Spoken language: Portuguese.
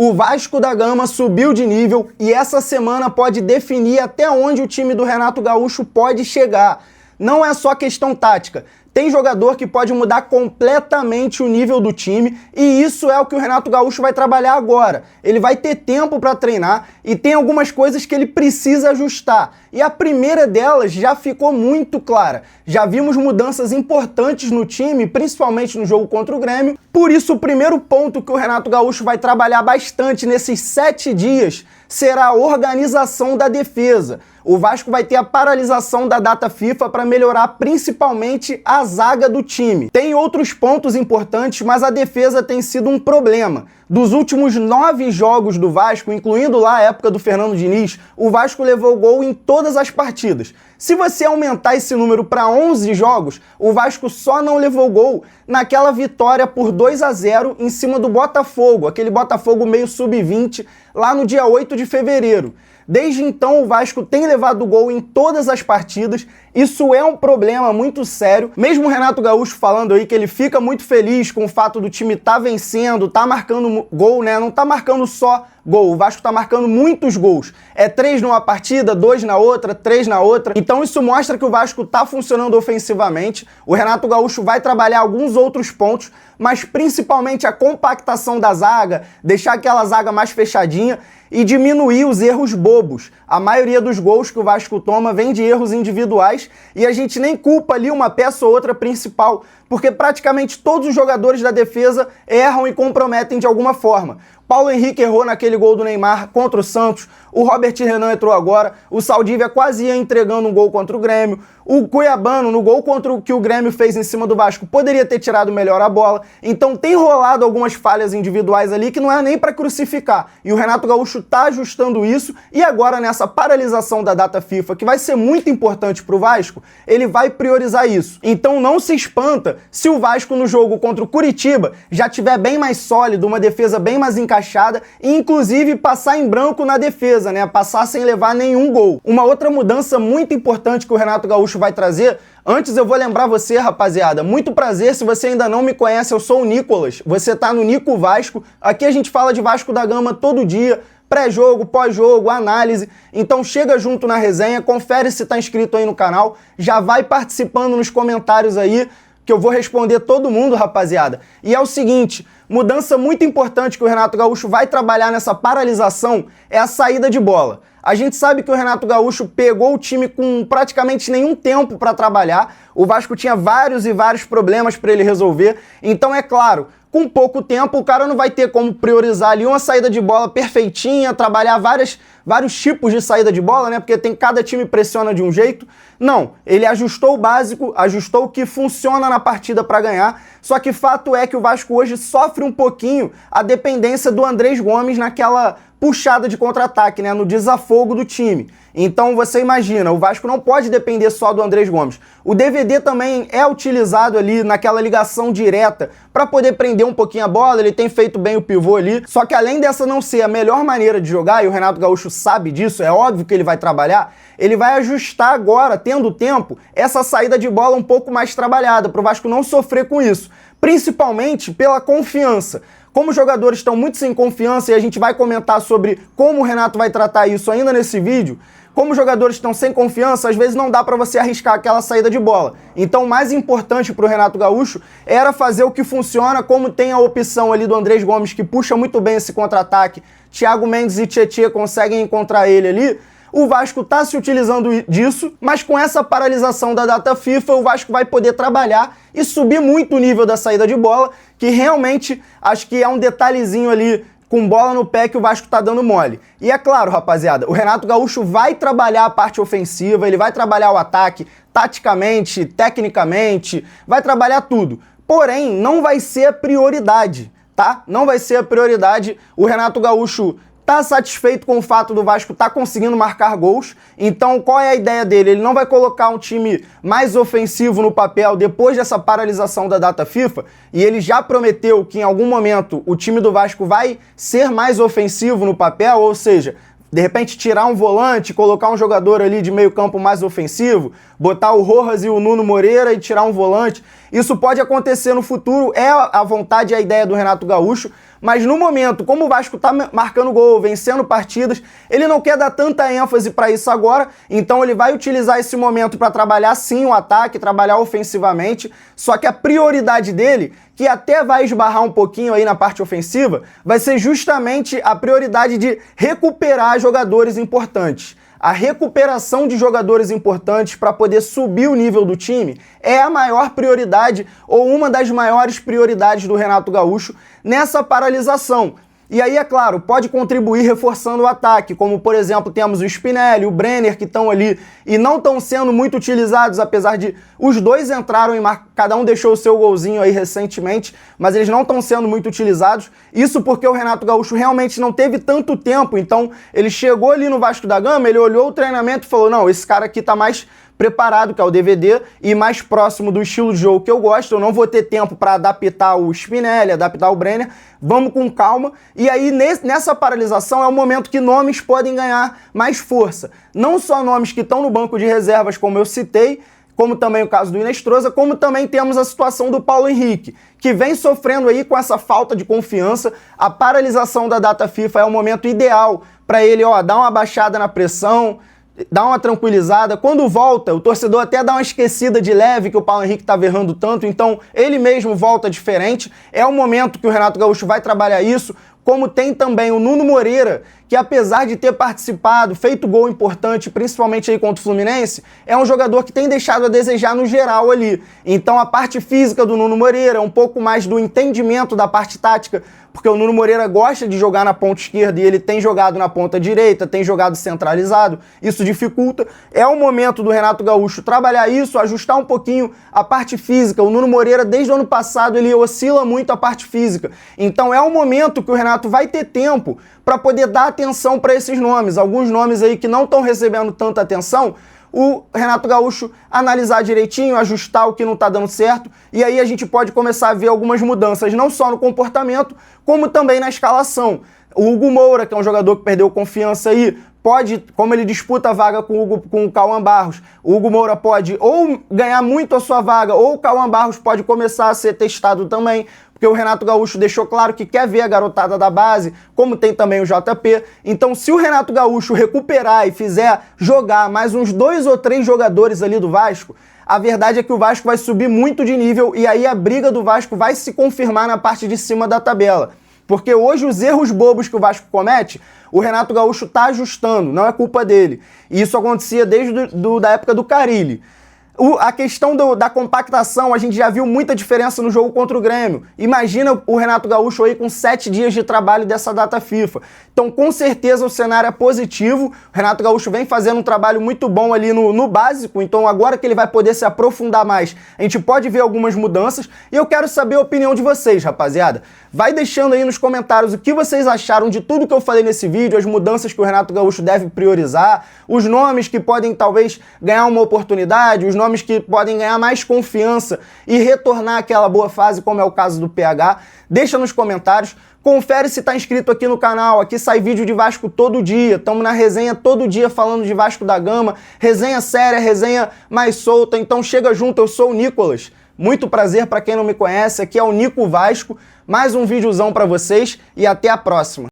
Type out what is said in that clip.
O Vasco da Gama subiu de nível e essa semana pode definir até onde o time do Renato Gaúcho pode chegar. Não é só questão tática. Tem jogador que pode mudar completamente o nível do time e isso é o que o Renato Gaúcho vai trabalhar agora. Ele vai ter tempo para treinar e tem algumas coisas que ele precisa ajustar. E a primeira delas já ficou muito clara. Já vimos mudanças importantes no time, principalmente no jogo contra o Grêmio. Por isso, o primeiro ponto que o Renato Gaúcho vai trabalhar bastante nesses 7 dias será a organização da defesa. O Vasco vai ter a paralisação da data FIFA para melhorar principalmente a zaga do time. Tem outros pontos importantes, mas a defesa tem sido um problema. Dos últimos 9 jogos do Vasco, incluindo lá a época do Fernando Diniz, o Vasco levou gol em todas as partidas. Se você aumentar esse número para 11 jogos, o Vasco só não levou gol naquela vitória por 2-0 em cima do Botafogo, aquele Botafogo meio sub-20, lá no dia 8 de fevereiro. Desde então, o Vasco tem levado gol em todas as partidas. Isso é um problema muito sério. Mesmo o Renato Gaúcho falando aí que ele fica muito feliz com o fato do time estar vencendo, tá marcando gol, né? Não tá marcando só gol, o Vasco tá marcando muitos gols. É 3 numa partida, 2 na outra, 3 na outra. Então isso mostra que o Vasco tá funcionando ofensivamente. O Renato Gaúcho vai trabalhar alguns outros pontos, mas principalmente a compactação da zaga, deixar aquela zaga mais fechadinha e diminuir os erros bobos. A maioria dos gols que o Vasco toma vem de erros individuais e a gente nem culpa ali uma peça ou outra principal, porque praticamente todos os jogadores da defesa erram e comprometem de alguma forma. Paulo Henrique errou naquele gol do Neymar contra o Santos, o Robert Renan entrou agora, o Saldívia quase ia entregando um gol contra o Grêmio, o Cuiabano, no gol contra o que o Grêmio fez em cima do Vasco, poderia ter tirado melhor a bola. Então tem rolado algumas falhas individuais ali que não é nem para crucificar. E o Renato Gaúcho tá ajustando isso e agora nessa paralisação da data FIFA, que vai ser muito importante pro Vasco, ele vai priorizar isso. Então não se espanta se o Vasco no jogo contra o Curitiba já tiver bem mais sólido, uma defesa bem mais encaixada e inclusive passar em branco na defesa, né? Passar sem levar nenhum gol. Uma outra mudança muito importante que o Renato Gaúcho vai trazer, antes eu vou lembrar você, rapaziada, muito prazer, se você ainda não me conhece, eu sou o Nicolas, você tá no Nico Vasco, aqui a gente fala de Vasco da Gama todo dia, pré-jogo, pós-jogo, análise, então chega junto na resenha, confere se tá inscrito aí no canal, já vai participando nos comentários aí, que eu vou responder todo mundo, rapaziada. E é o seguinte, mudança muito importante que o Renato Gaúcho vai trabalhar nessa paralisação é a saída de bola. A gente sabe que o Renato Gaúcho pegou o time com praticamente nenhum tempo para trabalhar, o Vasco tinha vários e vários problemas para ele resolver, então é claro, com pouco tempo o cara não vai ter como priorizar ali uma saída de bola perfeitinha, trabalhar vários tipos de saída de bola, né? Porque cada time pressiona de um jeito. Não, ele ajustou o básico, ajustou o que funciona na partida para ganhar, só que fato é que o Vasco hoje sofre um pouquinho a dependência do Andrés Gomes naquela puxada de contra-ataque, né, no desafogo do time. Então você imagina, o Vasco não pode depender só do Andrés Gomes. O DVD também é utilizado ali naquela ligação direta para poder prender um pouquinho a bola, ele tem feito bem o pivô ali, só que além dessa não ser a melhor maneira de jogar, e o Renato Gaúcho sabe disso, é óbvio que ele vai trabalhar, ele vai ajustar agora, tendo tempo, essa saída de bola um pouco mais trabalhada, para o Vasco não sofrer com isso, principalmente pela confiança. Como os jogadores estão muito sem confiança, e a gente vai comentar sobre como o Renato vai tratar isso ainda nesse vídeo, como os jogadores estão sem confiança, às vezes não dá para você arriscar aquela saída de bola. Então o mais importante para o Renato Gaúcho era fazer o que funciona, como tem a opção ali do Andrés Gomes, que puxa muito bem esse contra-ataque, Thiago Mendes e Tietê conseguem encontrar ele ali. O Vasco está se utilizando disso, mas com essa paralisação da data FIFA, o Vasco vai poder trabalhar e subir muito o nível da saída de bola, que realmente acho que é um detalhezinho ali com bola no pé que o Vasco tá dando mole. E é claro, rapaziada, o Renato Gaúcho vai trabalhar a parte ofensiva, ele vai trabalhar o ataque taticamente, tecnicamente, vai trabalhar tudo. Porém, não vai ser a prioridade, tá? Não vai ser a prioridade. O Renato Gaúcho tá satisfeito com o fato do Vasco tá conseguindo marcar gols, então qual é a ideia dele? Ele não vai colocar um time mais ofensivo no papel depois dessa paralisação da data FIFA, e ele já prometeu que em algum momento o time do Vasco vai ser mais ofensivo no papel, ou seja, de repente tirar um volante, colocar um jogador ali de meio campo mais ofensivo, botar o Rojas e o Nuno Moreira e tirar um volante. Isso pode acontecer no futuro, é a vontade e a ideia do Renato Gaúcho, mas no momento, como o Vasco tá marcando gol, vencendo partidas, ele não quer dar tanta ênfase para isso agora, então ele vai utilizar esse momento para trabalhar sim o ataque, trabalhar ofensivamente, só que a prioridade dele, que até vai esbarrar um pouquinho aí na parte ofensiva, vai ser justamente a prioridade de recuperar jogadores importantes. A recuperação de jogadores importantes para poder subir o nível do time é a maior prioridade ou uma das maiores prioridades do Renato Gaúcho nessa paralisação. E aí, é claro, pode contribuir reforçando o ataque, como, por exemplo, temos o Spinelli, o Brenner, que estão ali e não estão sendo muito utilizados, apesar de os dois entraram em cada um deixou o seu golzinho aí recentemente, mas eles não estão sendo muito utilizados. Isso porque o Renato Gaúcho realmente não teve tanto tempo, então ele chegou ali no Vasco da Gama, ele olhou o treinamento e falou, não, esse cara aqui tá mais preparado, que é o DVD, e mais próximo do estilo de jogo que eu gosto, eu não vou ter tempo para adaptar o Spinelli, adaptar o Brenner, vamos com calma, e aí nessa paralisação é o momento que nomes podem ganhar mais força, não só nomes que estão no banco de reservas, como eu citei, como também o caso do Inestrosa, como também temos a situação do Paulo Henrique, que vem sofrendo aí com essa falta de confiança. A paralisação da data FIFA é o momento ideal para ele, dar uma baixada na pressão, dá uma tranquilizada. Quando volta, o torcedor até dá uma esquecida de leve que o Paulo Henrique estava errando tanto, então ele mesmo volta diferente. É o momento que o Renato Gaúcho vai trabalhar isso, como tem também o Nuno Moreira, que apesar de ter participado, feito gol importante, principalmente aí contra o Fluminense, é um jogador que tem deixado a desejar no geral ali. Então a parte física do Nuno Moreira, um pouco mais do entendimento da parte tática, porque o Nuno Moreira gosta de jogar na ponta esquerda e ele tem jogado na ponta direita, tem jogado centralizado, isso dificulta. É o momento do Renato Gaúcho trabalhar isso, ajustar um pouquinho a parte física. O Nuno Moreira, desde o ano passado, ele oscila muito a parte física. Então é o momento que o Renato vai ter tempo para poder dar atenção para esses nomes. Alguns nomes aí que não estão recebendo tanta atenção, o Renato Gaúcho analisar direitinho, ajustar o que não está dando certo, e aí a gente pode começar a ver algumas mudanças, não só no comportamento, como também na escalação. O Hugo Moura, que é um jogador que perdeu confiança aí, pode, como ele disputa a vaga com o Cauã Barros, o Hugo Moura pode ou ganhar muito a sua vaga, ou o Cauã Barros pode começar a ser testado também, porque o Renato Gaúcho deixou claro que quer ver a garotada da base, como tem também o JP. Então, se o Renato Gaúcho recuperar e fizer jogar mais uns 2 ou 3 jogadores ali do Vasco, a verdade é que o Vasco vai subir muito de nível e aí a briga do Vasco vai se confirmar na parte de cima da tabela. Porque hoje os erros bobos que o Vasco comete, o Renato Gaúcho está ajustando, não é culpa dele. E isso acontecia desde da época do Carille. A questão da compactação, a gente já viu muita diferença no jogo contra o Grêmio. Imagina o Renato Gaúcho aí com 7 dias de trabalho dessa data FIFA. Então, com certeza, o cenário é positivo. O Renato Gaúcho vem fazendo um trabalho muito bom ali no básico. Então, agora que ele vai poder se aprofundar mais, a gente pode ver algumas mudanças. E eu quero saber a opinião de vocês, rapaziada. Vai deixando aí nos comentários o que vocês acharam de tudo que eu falei nesse vídeo, as mudanças que o Renato Gaúcho deve priorizar, os nomes que podem talvez ganhar uma oportunidade, os nomes que podem ganhar mais confiança e retornar àquela boa fase, como é o caso do PH. Deixa nos comentários. Confere se tá inscrito aqui no canal. Aqui sai vídeo de Vasco todo dia. Estamos na resenha todo dia falando de Vasco da Gama. Resenha séria, resenha mais solta. Então chega junto, eu sou o Nicolas. Muito prazer para quem não me conhece. Aqui é o Nico Vasco. Mais um videozão para vocês e até a próxima.